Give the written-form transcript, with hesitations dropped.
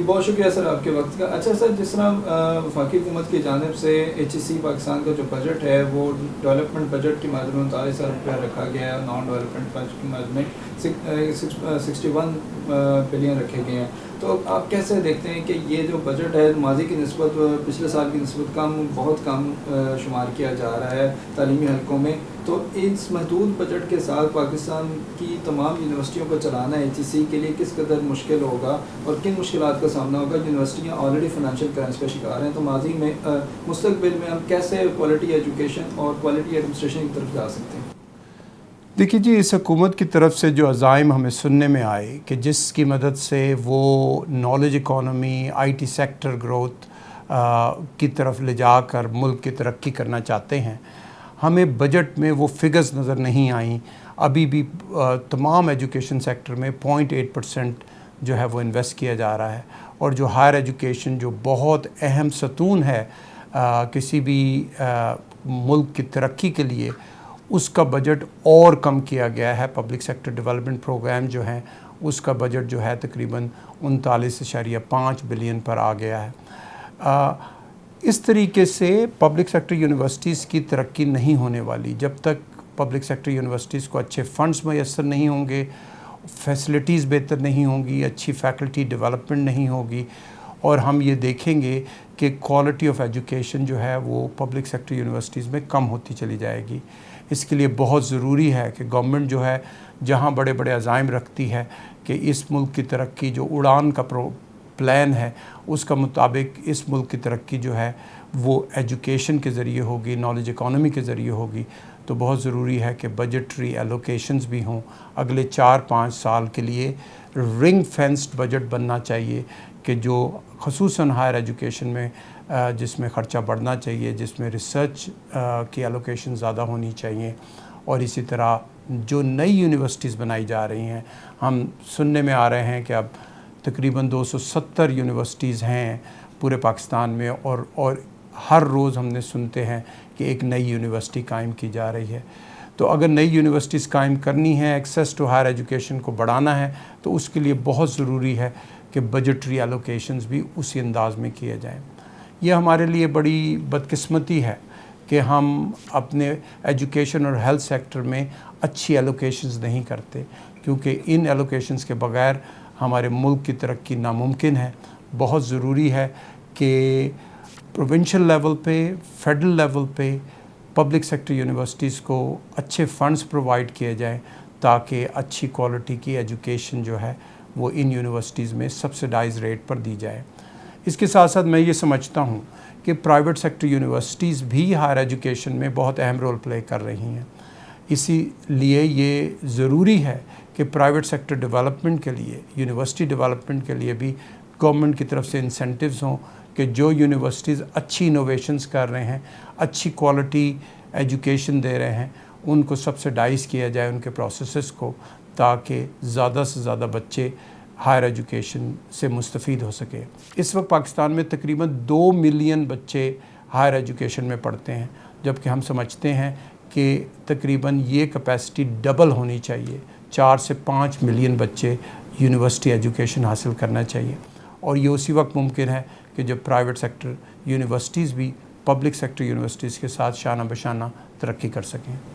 بہت شکریہ سر آپ کے وقت کا. اچھا سر، جس طرح وفاقی حکومت کی جانب سے HEC پاکستان کا جو بجٹ ہے وہ ڈیولپمنٹ بجٹ کی مد میں 39,000 روپیہ رکھا گیا ہے، نان ڈیولپمنٹ بجٹ کی مد میں 61 بلین رکھے گئے ہیں، تو آپ کیسے دیکھتے ہیں کہ یہ جو بجٹ ہے ماضی کی نسبت پچھلے سال کی نسبت بہت کم شمار کیا جا رہا ہے تعلیمی حلقوں میں، تو اس محدود بجٹ کے ساتھ پاکستان کی تمام یونیورسٹیوں کو چلانا HEC کے لیے کس قدر مشکل ہوگا اور کن مشکلات کا سامنا ہوگا؟ یونیورسٹیاں آلریڈی فائنینشیل کرنچ کا شکار ہیں، تو ماضی میں مستقبل میں ہم کیسے کوالٹی ایجوکیشن اور کوالٹی ایڈمنسٹریشن کی طرف جا سکتے ہیں؟ دیکھیے جی، اس حکومت کی طرف سے جو عزائم ہمیں سننے میں آئے کہ جس کی مدد سے وہ knowledge economy, IT sector growth کی طرف لے جا کر ملک کی ترقی کرنا چاہتے ہیں، ہمیں بجٹ میں وہ فگرز نظر نہیں آئیں. ابھی بھی تمام ایجوکیشن سیکٹر میں 0.8% جو ہے وہ انویسٹ کیا جا رہا ہے، اور جو ہائر ایجوکیشن جو بہت اہم ستون ہے کسی بھی ملک کی ترقی کے لیے، اس کا بجٹ اور کم کیا گیا ہے. پبلک سیکٹر ڈیولپمنٹ پروگرام جو ہیں اس کا بجٹ جو ہے تقریباً 39.5 بلین پر آ گیا ہے. اس طریقے سے پبلک سیکٹر یونیورسٹیز کی ترقی نہیں ہونے والی جب تک پبلک سیکٹر یونیورسٹیز کو اچھے فنڈز میسر نہیں ہوں گے، فیسلٹیز بہتر نہیں ہوں گی، اچھی فیکلٹی ڈیولپمنٹ نہیں ہوگی، اور ہم یہ دیکھیں گے کہ کوالٹی آف ایجوکیشن جو ہے وہ پبلک سیکٹر یونیورسٹیز میں کم ہوتی چلی جائے گی. اس کے لیے بہت ضروری ہے کہ گورنمنٹ جو ہے جہاں بڑے بڑے عزائم رکھتی ہے کہ اس ملک کی ترقی جو اڑان کا پلان ہے اس کا مطابق اس ملک کی ترقی جو ہے وہ ایجوکیشن کے ذریعے ہوگی، نالج اکانومی کے ذریعے ہوگی، تو بہت ضروری ہے کہ بجٹری ایلوکیشنز بھی ہوں. اگلے 4-5 سال کے لیے رنگ فینسڈ بجٹ بننا چاہیے کہ جو خصوصاً ہائر ایجوکیشن میں جس میں خرچہ بڑھنا چاہیے، جس میں ریسرچ کی ایلوکیشن زیادہ ہونی چاہیے، اور اسی طرح جو نئی یونیورسٹیز بنائی جا رہی ہیں، ہم سننے میں آ رہے ہیں کہ اب تقریباً 270 یونیورسٹیز ہیں پورے پاکستان میں، اور ہر روز ہم نے سنتے ہیں کہ ایک نئی یونیورسٹی قائم کی جا رہی ہے. تو اگر نئی یونیورسٹیز قائم کرنی ہے، ایکسیس ٹو ہائر ایجوکیشن کو بڑھانا ہے، تو اس کے لیے بہت ضروری ہے کہ بجٹری ایلوکیشنز بھی اسی انداز میں کیے جائیں. یہ ہمارے لیے بڑی بدقسمتی ہے کہ ہم اپنے ایجوکیشن اور ہیلتھ سیکٹر میں اچھی ایلوکیشنز نہیں کرتے، کیونکہ ان ایلوکیشنز کے بغیر ہمارے ملک کی ترقی ناممکن ہے. بہت ضروری ہے کہ پروونشل لیول پہ، فیڈرل لیول پہ پبلک سیکٹر یونیورسٹیز کو اچھے فنڈز پرووائڈ کیے جائیں تاکہ اچھی کوالٹی کی ایجوکیشن جو ہے وہ ان یونیورسٹیز میں سبسڈائز ریٹ پر دی جائے. اس کے ساتھ ساتھ میں یہ سمجھتا ہوں کہ پرائیویٹ سیکٹر یونیورسٹیز بھی ہائر ایجوکیشن میں بہت اہم رول پلے کر رہی ہیں. اسی لیے یہ ضروری ہے کہ پرائیویٹ سیکٹر ڈیولپمنٹ کے لیے، یونیورسٹی ڈیولپمنٹ کے لیے بھی گورنمنٹ کی طرف سے انسینٹیوز ہوں کہ جو یونیورسٹیز اچھی انوویشنز کر رہے ہیں، اچھی کوالٹی ایجوکیشن دے رہے ہیں، ان کو سبسڈائز کیا جائے ان کے پروسیسز کو، تاکہ زیادہ سے زیادہ بچے ہائر ایجوکیشن سے مستفید ہو سکے. اس وقت پاکستان میں تقریباً 2 ملین بچے ہائر ایجوکیشن میں پڑھتے ہیں، جبکہ ہم سمجھتے ہیں کہ تقریباً یہ کیپیسٹی ڈبل ہونی چاہیے. 4 سے 5 ملین بچے یونیورسٹی ایجوکیشن حاصل کرنا چاہیے، اور یہ اسی وقت ممکن ہے کہ جب پرائیویٹ سیکٹر یونیورسٹیز بھی پبلک سیکٹر یونیورسٹیز کے ساتھ شانہ بشانہ ترقی کر سکیں.